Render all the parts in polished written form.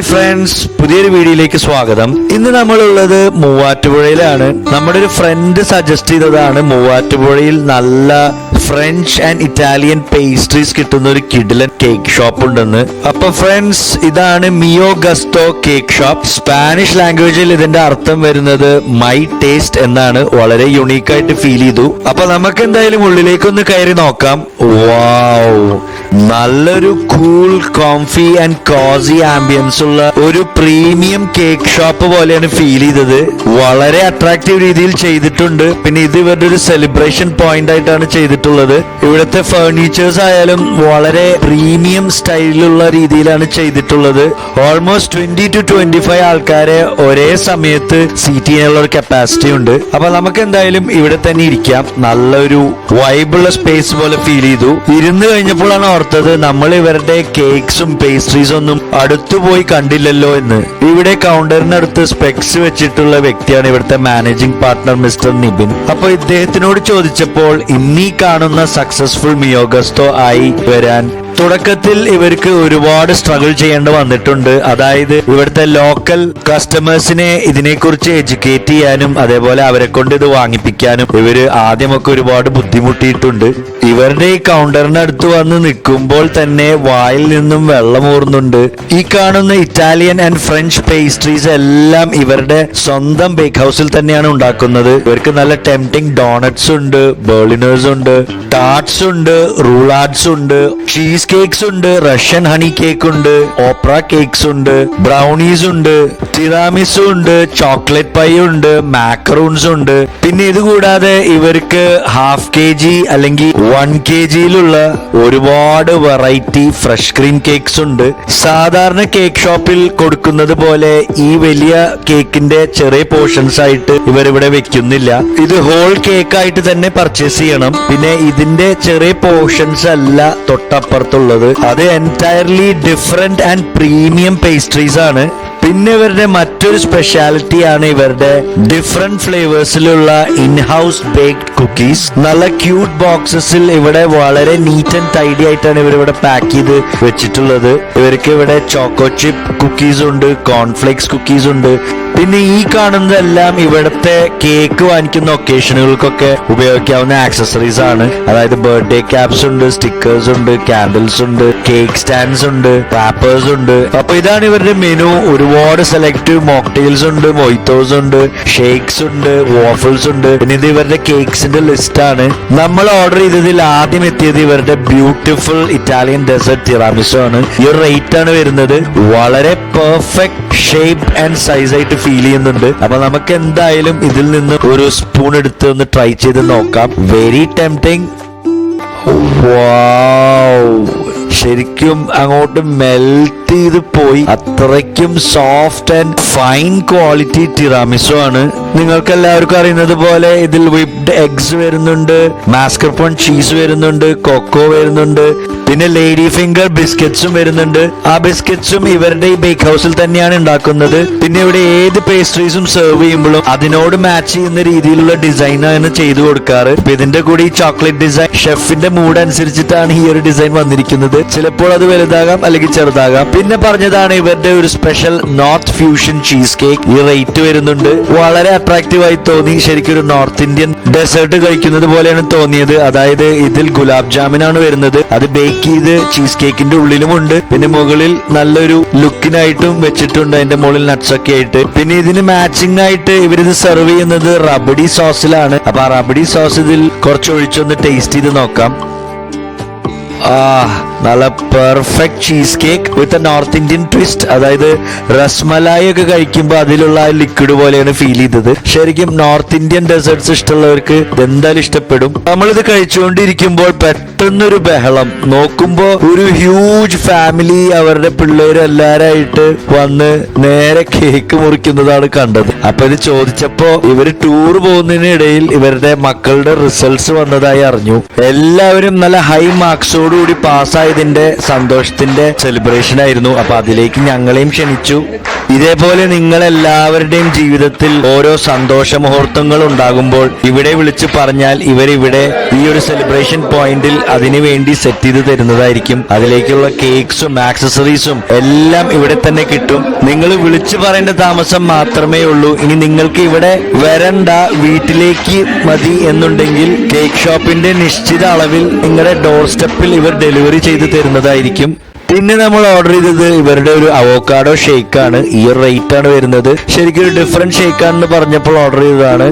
Hi friends, പുതിയൊരു വീഡിയോയിലേക്ക് സ്വാഗതം. ഇന്ന് നമ്മളുള്ളത് മൂവാറ്റുപുഴയിലാണ്. നമ്മുടെ ഒരു ഫ്രണ്ട് സജസ്റ്റ് ചെയ്തതാണ് മൂവാറ്റുപുഴയിൽ നല്ല ഫ്രഞ്ച് ആൻഡ് ഇറ്റാലിയൻ പേസ്ട്രീസ് കിട്ടുന്ന ഒരു കിഡിലൻ കേക്ക് ഷോപ്പ് ഉണ്ടെന്ന്. അപ്പൊ ഫ്രണ്ട്സ്, ഇതാണ് മിയോ ഗസ്റ്റോ കേക്ക് ഷോപ്പ്. സ്പാനിഷ് ലാംഗ്വേജിൽ ഇതിന്റെ അർത്ഥം വരുന്നത് മൈ ടേസ്റ്റ് എന്നാണ്. വളരെ യുണീക്ക് ആയിട്ട് ഫീൽ ചെയ്തു. അപ്പൊ നമുക്ക് എന്തായാലും ഉള്ളിലേക്കൊന്ന് കയറി നോക്കാം. വാവ്, നല്ലൊരു cool, comfy and cosy ambience ഉള്ള ഒരു പ്രീമിയം കേക്ക് ഷോപ്പ് പോലെയാണ് ഫീൽ ചെയ്തത്. വളരെ അട്രാക്റ്റീവ് രീതിയിൽ ചെയ്തിട്ടുണ്ട്. പിന്നെ ഇത് ഇവരുടെ ഒരു സെലിബ്രേഷൻ പോയിന്റ് ആയിട്ടാണ് ചെയ്തിട്ടുള്ളത്. ഇവിടുത്തെ ഫർണിച്ചേഴ്സ് ആയാലും വളരെ പ്രീമിയം സ്റ്റൈലിലുള്ള രീതിയിലാണ് ചെയ്തിട്ടുള്ളത്. ഓൾമോസ്റ്റ് 20 to 25 ആൾക്കാരെ ഒരേ സമയത്ത് സീറ്റ് ചെയ്യാനുള്ള ഒരു കപ്പാസിറ്റി ഉണ്ട്. അപ്പൊ നമുക്ക് എന്തായാലും ഇവിടെ തന്നെ ഇരിക്കാം. നല്ലൊരു വൈബുള്ള സ്പേസ് പോലെ ഫീൽ ചെയ്തു. ഇരുന്ന് കഴിഞ്ഞപ്പോഴാണ് ഓർത്തത് നമ്മൾ ഇവരുടെ കേക്ക്സും പേസ്ട്രീസും ഒന്നും അടുത്തുപോയി കണ്ടില്ലല്ലോ എന്ന്. ഇവിടെ കൗണ്ടറിനടുത്ത് സ്പെക്സ് വെച്ചിട്ടുള്ള വ്യക്തിയാണ് ഇവിടുത്തെ മാനേജിംഗ് പാർട്ട്ണർ മിസ്റ്റർ നിബിൻ. അപ്പൊ ഇദ്ദേഹത്തിനോട് ചോദിച്ചപ്പോൾ ഇന്നീ കാണുന്ന സക്സസ്ഫുൾ മിയോ ഗസ്റ്റോ ആയി വരാൻ തുടക്കത്തിൽ ഇവർക്ക് ഒരുപാട് സ്ട്രഗിൾ ചെയ്യേണ്ടി വന്നിട്ടുണ്ട്. അതായത് ഇവിടുത്തെ ലോക്കൽ കസ്റ്റമേഴ്സിനെ ഇതിനെക്കുറിച്ച് എഡ്യൂക്കേറ്റ് ചെയ്യാനും അതേപോലെ അവരെ കൊണ്ട് ഇത് വാങ്ങിപ്പിക്കാനും ഇവര് ആദ്യമൊക്കെ ഒരുപാട് ബുദ്ധിമുട്ടിയിട്ടുണ്ട്. ഇവരുടെ ഈ കൗണ്ടറിനടുത്ത് വന്ന് നിൽക്കുമ്പോൾ തന്നെ വായിൽ നിന്നും വെള്ളമൂറുന്നുണ്ട്. ഈ കാണുന്ന ഇറ്റാലിയൻ ആൻഡ് ഫ്രഞ്ച് പേസ്ട്രീസ് എല്ലാം ഇവരുടെ സ്വന്തം ബേക്ക് ഹൗസിൽ തന്നെയാണ് ഉണ്ടാക്കുന്നത്. ഇവർക്ക് നല്ല ടെംപ്റ്റിംഗ് ഡോണറ്റ്സ് ഉണ്ട്, ബെർലിനേഴ്സ് ഉണ്ട്, ടാർട്സ് ഉണ്ട്, റൂളാഡ്സ് ഉണ്ട്, ചീസ് കേക്ക്സ് ഉണ്ട്, റഷ്യൻ ഹണി കേക്ക് ഉണ്ട്, ഓപ്ര കേക്ക്സ് ഉണ്ട്, ബ്രൗണീസ് ഉണ്ട്, ടിറാമിസു ഉണ്ട്, ചോക്ലേറ്റ് പൈ ഉണ്ട്, മാക്കറൂൺസ് ഉണ്ട്. പിന്നെ ഇത് കൂടാതെ ഇവർക്ക് 1/2 kg അല്ലെങ്കിൽ 1 kgയിലുള്ള ഒരുപാട് വെറൈറ്റി ഫ്രഷ് ക്രീം കേക്ക്സ് ഉണ്ട്. സാധാരണ കേക്ക് ഷോപ്പിൽ കൊടുക്കുന്നത് പോലെ ഈ വലിയ കേക്കിന്റെ ചെറിയ പോർഷൻസ് ആയിട്ട് ഇവരിവിടെ വെക്കുന്നില്ല. ഇത് ഹോൾ കേക്ക് ആയിട്ട് തന്നെ പർച്ചേസ് ചെയ്യണം. പിന്നെ ഇതിന്റെ ചെറിയ പോർഷൻസ് അല്ല തൊട്ടപ്പുറത്തുള്ളത്. അത് entirely different and premium pastries ആണ്. പിന്നെ ഇവരുടെ മറ്റൊരു സ്പെഷ്യാലിറ്റി ആണ് ഇവരുടെ ഡിഫറെന്റ് ഫ്ലേവേഴ്സിലുള്ള ഇൻഹൗസ് ബേക്ഡ് കുക്കീസ്. നല്ല ക്യൂട്ട് ബോക്സസിൽ ഇവിടെ വളരെ നീറ്റ് ആൻഡ് ടൈഡി ആയിട്ടാണ് ഇവരിവിടെ പാക്ക് ചെയ്ത് വെച്ചിട്ടുള്ളത്. ഇവർക്ക് ഇവിടെ ചോക്കോ ചിപ്പ് കുക്കീസ് ഉണ്ട്, കോൺഫ്ലേക്സ് കുക്കീസ് ഉണ്ട്. പിന്നെ ഈ കാണുന്നതെല്ലാം ഇവിടുത്തെ കേക്ക് വാങ്ങിക്കുന്ന ഒക്കേഷനുകൾക്കൊക്കെ ഉപയോഗിക്കാവുന്ന ആക്സസറീസ് ആണ്. അതായത് ബർത്ത്ഡേ ക്യാപ്സ് ഉണ്ട്, സ്റ്റിക്കേഴ്സ് ഉണ്ട്, കാൻഡിൽസ് ഉണ്ട്, കേക്ക് സ്റ്റാൻഡ്സ് ഉണ്ട്, റാപ്പേഴ്സ് ഉണ്ട്. അപ്പൊ ഇതാണ് ഇവരുടെ മെനു. ഒരുപാട് സെലക്റ്റീവ് മോക്ടെയിൽസ് ഉണ്ട്, മൊയ്ത്തോസ് ഉണ്ട്, ഷേക്സ് ഉണ്ട്, വാഫിൾസ് ഉണ്ട്. പിന്നെ ഇത് ഇവരുടെ കേക്ക്സിന്റെ ലിസ്റ്റ് ആണ്. നമ്മൾ ഓർഡർ ചെയ്തതിൽ ആദ്യം എത്തിയത് ഇവരുടെ ബ്യൂട്ടിഫുൾ ഇറ്റാലിയൻ ഡെസേർട്ട് തിറാമിസു ആണ്. ഈ ഒരു റേറ്റ് ആണ് വരുന്നത്. വളരെ പെർഫെക്റ്റ് ഷേപ്പ് ആൻഡ് സൈസ് ആയിട്ട് ഫീൽ ചെയ്യുന്നുണ്ട്. അപ്പൊ നമുക്ക് എന്തായാലും ഇതിൽ നിന്ന് ഒരു സ്പൂൺ എടുത്ത് ഒന്ന് ട്രൈ ചെയ്ത് നോക്കാം. Very tempting. വാവ്, ശരിക്കും അങ്ങോട്ട് മെൽറ്റ് ചെയ്ത് പോയി. അത്രയ്ക്കും soft and fine quality tiramisu ആണ്. നിങ്ങൾക്ക് എല്ലാവർക്കും അറിയുന്നത് പോലെ ഇതിൽ വിപ്ഡ് എഗ്സ് വരുന്നുണ്ട്, മാസ്കർപോൺ ചീസ് വരുന്നുണ്ട്, കൊക്കോ വരുന്നുണ്ട്, പിന്നെ ലേഡി ഫിംഗർ ബിസ്ക്കറ്റ്സും വരുന്നുണ്ട്. ആ ബിസ്ക്കറ്റ്സും ഇവരുടെ ഈ ബേക്ക് ഹൗസിൽ തന്നെയാണ് ഉണ്ടാക്കുന്നത്. പിന്നെ ഇവിടെ ഏത് പേസ്ട്രീസും സെർവ് ചെയ്യുമ്പോഴും അതിനോട് മാച്ച് ചെയ്യുന്ന രീതിയിലുള്ള ഡിസൈനാണ് ചെയ്തു കൊടുക്കാറ്. ഇതിന്റെ കൂടി ഈ ചോക്ലേറ്റ് ഡിസൈൻ ഷെഫിന്റെ മൂഡ് അനുസരിച്ചിട്ടാണ് ഈ ഒരു ഡിസൈൻ വന്നിരിക്കുന്നത്. ചിലപ്പോൾ അത് വലുതാകാം അല്ലെങ്കിൽ ചെറുതാകാം. പിന്നെ പറഞ്ഞതാണ് ഇവരുടെ ഒരു special north fusion cheese cake. ഈ റേറ്റ് വരുന്നുണ്ട്. വളരെ അട്രാക്റ്റീവ് ആയി തോന്നി. ശരിക്കും ഒരു നോർത്ത് ഇന്ത്യൻ ഡെസേർട്ട് കഴിക്കുന്നത് പോലെയാണ് തോന്നിയത്. അതായത് ഇതിൽ ഗുലാബ് ജാമിനാണ് വരുന്നത്. അത് ബേക്ക് ചെയ്ത് ചീസ് കേക്കിന്റെ ഉള്ളിലുമുണ്ട്. പിന്നെ മുകളിൽ നല്ലൊരു ലുക്കിനായിട്ടും വെച്ചിട്ടുണ്ട്, അതിന്റെ മുകളിൽ നട്ട്സ് ഒക്കെ ആയിട്ട്. പിന്നെ ഇതിന് മാച്ചിങ് ആയിട്ട് ഇവരിത് സെർവ് ചെയ്യുന്നത് റബഡി സോസിലാണ്. അപ്പൊ ആ റബഡി സോസ് ഇതിൽ കുറച്ച് ഒഴിച്ചൊന്ന് ടേസ്റ്റ് ചെയ്ത് നോക്കാം. നല്ല perfect cheese cake with a north Indian twist. അതായത് റസ്മലായി ഒക്കെ കഴിക്കുമ്പോൾ അതിലുള്ള ആ ലിക്വിഡ് പോലെയാണ് ഫീൽ ചെയ്തത്. ശരിക്കും നോർത്ത് ഇന്ത്യൻ ഡെസേർട്സ് ഇഷ്ടമുള്ളവർക്ക് എന്തായാലും ഇഷ്ടപ്പെടും. നമ്മളിത് കഴിച്ചുകൊണ്ടിരിക്കുമ്പോൾ പെട്ടെന്നൊരു ബഹളം. നോക്കുമ്പോ ഒരു ഹ്യൂജ് ഫാമിലി അവരുടെ പിള്ളേരും എല്ലാരായിട്ട് വന്ന് നേരെ കേക്ക് മുറിക്കുന്നതാണ് കണ്ടത്. അപ്പൊ ഇത് ചോദിച്ചപ്പോ ഇവര് ടൂർ പോകുന്നതിനിടയിൽ ഇവരുടെ മക്കളുടെ റിസൾട്ട്സ് വന്നതായി അറിഞ്ഞു. എല്ലാവരും നല്ല ഹൈ മാർക്സോടുകൂടി പാസ്സായി പോയതിന്റെ സന്തോഷത്തിന്റെ സെലിബ്രേഷൻ ആയിരുന്നു. അപ്പൊ അതിലേക്ക് ഞങ്ങളെയും ക്ഷണിച്ചു. ഇതേപോലെ നിങ്ങൾ എല്ലാവരുടെയും ജീവിതത്തിൽ ഓരോ സന്തോഷ മുഹൂർത്തങ്ങൾ ഉണ്ടാകുമ്പോൾ ഇവിടെ വിളിച്ചു പറഞ്ഞാൽ ഇവരിവിടെ ഈ ഒരു സെലിബ്രേഷൻ പോയിന്റിൽ അതിനു വേണ്ടി സെറ്റ് ചെയ്ത് തരുന്നതായിരിക്കും. അതിലേക്കുള്ള കേക്ക്സും ആക്സസറീസും എല്ലാം ഇവിടെ തന്നെ കിട്ടും. നിങ്ങൾ വിളിച്ചു പറയേണ്ട താമസം മാത്രമേ ഉള്ളൂ. ഇനി നിങ്ങൾക്ക് ഇവിടെ വരണ്ട, വീട്ടിലേക്ക് മതി എന്നുണ്ടെങ്കിൽ കേക്ക് ഷോപ്പിന്റെ നിശ്ചിത അളവിൽ നിങ്ങളുടെ ഡോർ സ്റ്റെപ്പിൽ ഇവർ ഡെലിവറി ചെയ്ത് തരുന്നതായിരിക്കും. പിന്നെ നമ്മൾ ഓർഡർ ചെയ്തത് ഇവരുടെ ഒരു അവോക്കാഡോ ഷേക്കാണ്. ഈ ഒരു റേറ്റ് ആണ് വരുന്നത്. ശരിക്കും ഒരു ഡിഫറെന്റ് ഷേക്കാണെന്ന് പറഞ്ഞപ്പോൾ ഓർഡർ ചെയ്തതാണ്.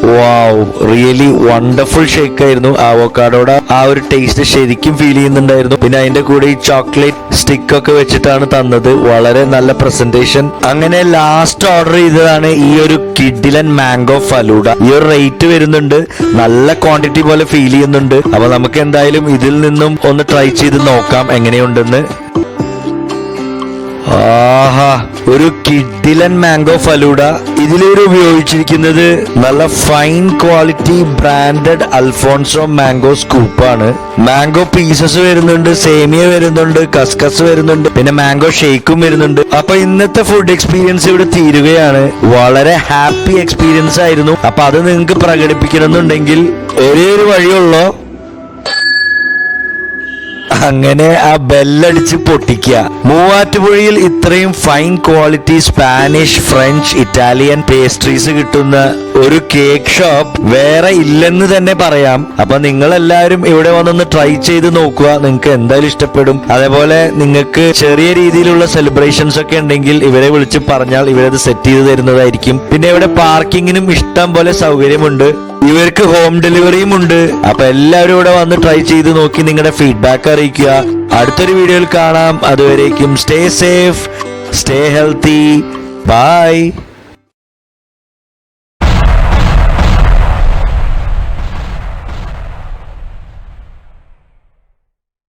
വാവ്, റിയലി വണ്ടർഫുൾ ഷേക്ക് ആയിരുന്നു. അവോക്കാഡോയുടെ ആ ഒരു ടേസ്റ്റ് ശരിക്കും ഫീൽ ചെയ്യുന്നുണ്ടായിരുന്നു. പിന്നെ അതിന്റെ കൂടെ ഈ ചോക്ലേറ്റ് സ്റ്റിക്ക് ഒക്കെ വെച്ചിട്ടാണ് തന്നത്. വളരെ നല്ല പ്രസന്റേഷൻ. അങ്ങനെ ലാസ്റ്റ് ഓർഡർ ചെയ്തതാണ് ഈ ഒരു കിഡിലൻ മാംഗോ ഫലൂഡ. ഈ ഒരു റേറ്റ് വരുന്നുണ്ട്. നല്ല ക്വാണ്ടിറ്റി പോലെ ഫീൽ ചെയ്യുന്നുണ്ട്. അപ്പൊ നമുക്ക് എന്തായാലും ഇതിൽ നിന്നും ഒന്ന് ട്രൈ ചെയ്ത് നോക്കാം എങ്ങനെയുണ്ടെന്ന്. ആഹാ, ഒരു കിഡിലൻ മാംഗോ ഫലൂഡ. ഇതിലൂടെ ഉപയോഗിച്ചിരിക്കുന്നത് നല്ല fine quality branded Alphonso mango സ്കൂപ്പാണ്. മാംഗോ പീസസ് വരുന്നുണ്ട്, സേമിയ വരുന്നുണ്ട്, കസ്കസ് വരുന്നുണ്ട്, പിന്നെ മാംഗോ ഷേക്കും വരുന്നുണ്ട്. അപ്പൊ ഇന്നത്തെ ഫുഡ് എക്സ്പീരിയൻസ് ഇവിടെ തീരുകയാണ്. വളരെ ഹാപ്പി എക്സ്പീരിയൻസ് ആയിരുന്നു. അപ്പൊ അത് നിങ്ങൾക്ക് പ്രകടിപ്പിക്കണമെന്നുണ്ടെങ്കിൽ ഒരേ ഒരു വഴിയുള്ളൂ, അങ്ങനെ ആ ബെല്ലടിച്ച് പൊട്ടിക്കുക. മൂവാറ്റുപുഴയിൽ ഇത്രയും fine quality Spanish, French, Italian pastries കിട്ടുന്ന ഒരു കേക്ക് ഷോപ്പ് വേറെ ഇല്ലെന്ന് തന്നെ പറയാം. അപ്പൊ നിങ്ങൾ എല്ലാവരും ഇവിടെ വന്നൊന്ന് ട്രൈ ചെയ്ത് നോക്കുക. നിങ്ങൾക്ക് എന്തായാലും ഇഷ്ടപ്പെടും. അതേപോലെ നിങ്ങൾക്ക് ചെറിയ രീതിയിലുള്ള സെലിബ്രേഷൻസ് ഒക്കെ ഉണ്ടെങ്കിൽ ഇവരെ വിളിച്ച് പറഞ്ഞാൽ ഇവരത് സെറ്റ് ചെയ്ത് തരുന്നതായിരിക്കും. പിന്നെ ഇവിടെ പാർക്കിങ്ങിനും ഇഷ്ടം പോലെ സൗകര്യമുണ്ട്. ഇവർക്ക് ഹോം ഡെലിവറിയും ഉണ്ട്. അപ്പൊ എല്ലാവരും ഇവിടെ വന്ന് ട്രൈ ചെയ്ത് നോക്കി നിങ്ങളുടെ ഫീഡ്ബാക്ക് അറിയിക്കുക. അടുത്തൊരു വീഡിയോയിൽ കാണാം. അതുവരേക്കും stay safe, stay healthy, by.